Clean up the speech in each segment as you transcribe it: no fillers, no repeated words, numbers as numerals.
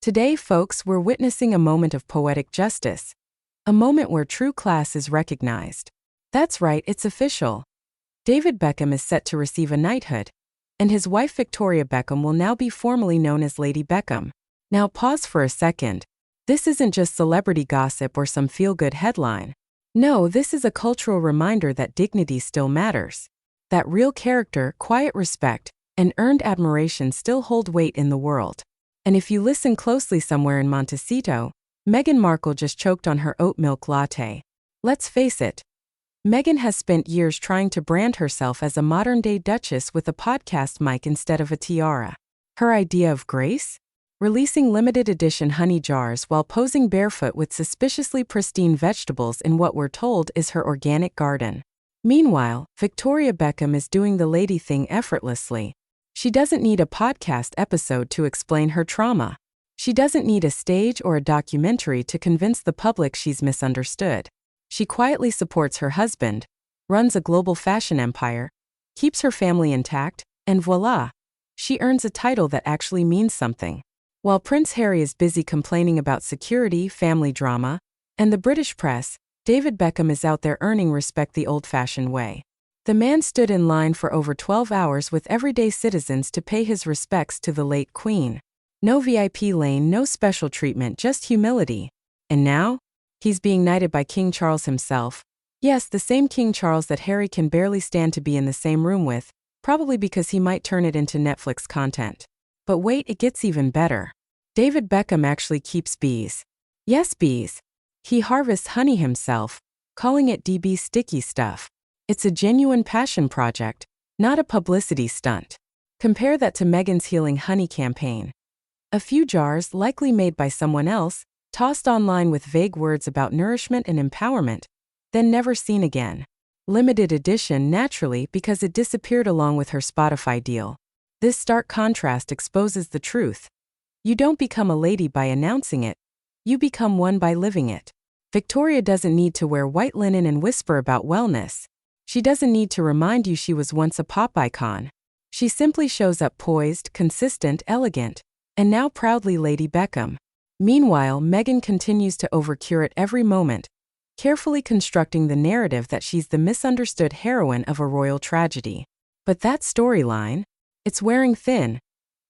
Today, folks, we're witnessing a moment of poetic justice. A moment where true class is recognized. That's right, it's official. David Beckham is set to receive a knighthood, and his wife Victoria Beckham will now be formally known as Lady Beckham. Now pause for a second. This isn't just celebrity gossip or some feel-good headline. No, this is a cultural reminder that dignity still matters. That real character, quiet respect, and earned admiration still hold weight in the world. And if you listen closely somewhere in Montecito, Meghan Markle just choked on her oat milk latte. Let's face it, Meghan has spent years trying to brand herself as a modern-day duchess with a podcast mic instead of a tiara. Her idea of grace? Releasing limited-edition honey jars while posing barefoot with suspiciously pristine vegetables in what we're told is her organic garden. Meanwhile, Victoria Beckham is doing the lady thing effortlessly. She doesn't need a podcast episode to explain her trauma. She doesn't need a stage or a documentary to convince the public she's misunderstood. She quietly supports her husband, runs a global fashion empire, keeps her family intact, and voila, she earns a title that actually means something. While Prince Harry is busy complaining about security, family drama, and the British press, David Beckham is out there earning respect the old-fashioned way. The man stood in line for over 12 hours with everyday citizens to pay his respects to the late Queen. No VIP lane, no special treatment, just humility. And now? He's being knighted by King Charles himself. Yes, the same King Charles that Harry can barely stand to be in the same room with, probably because he might turn it into Netflix content. But wait, it gets even better. David Beckham actually keeps bees. Yes, bees. He harvests honey himself, calling it DB sticky stuff. It's a genuine passion project, not a publicity stunt. Compare that to Meghan's Healing Honey campaign. A few jars, likely made by someone else, tossed online with vague words about nourishment and empowerment, then never seen again. Limited edition, naturally, because it disappeared along with her Spotify deal. This stark contrast exposes the truth. You don't become a lady by announcing it. You become one by living it. Victoria doesn't need to wear white linen and whisper about wellness. She doesn't need to remind you she was once a pop icon. She simply shows up poised, consistent, elegant, and now proudly Lady Beckham. Meanwhile, Meghan continues to overcure every moment, carefully constructing the narrative that she's the misunderstood heroine of a royal tragedy. But that storyline? It's wearing thin.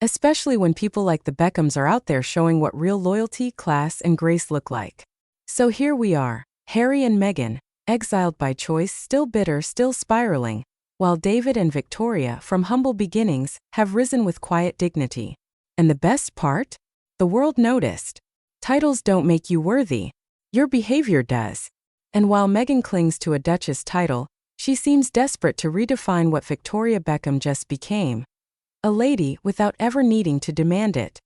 Especially when people like the Beckhams are out there showing what real loyalty, class, and grace look like. So here we are, Harry and Meghan, exiled by choice, still bitter, still spiraling, while David and Victoria, from humble beginnings, have risen with quiet dignity. And the best part? The world noticed. Titles don't make you worthy. Your behavior does. And while Meghan clings to a Duchess title, she seems desperate to redefine what Victoria Beckham just became. A lady without ever needing to demand it.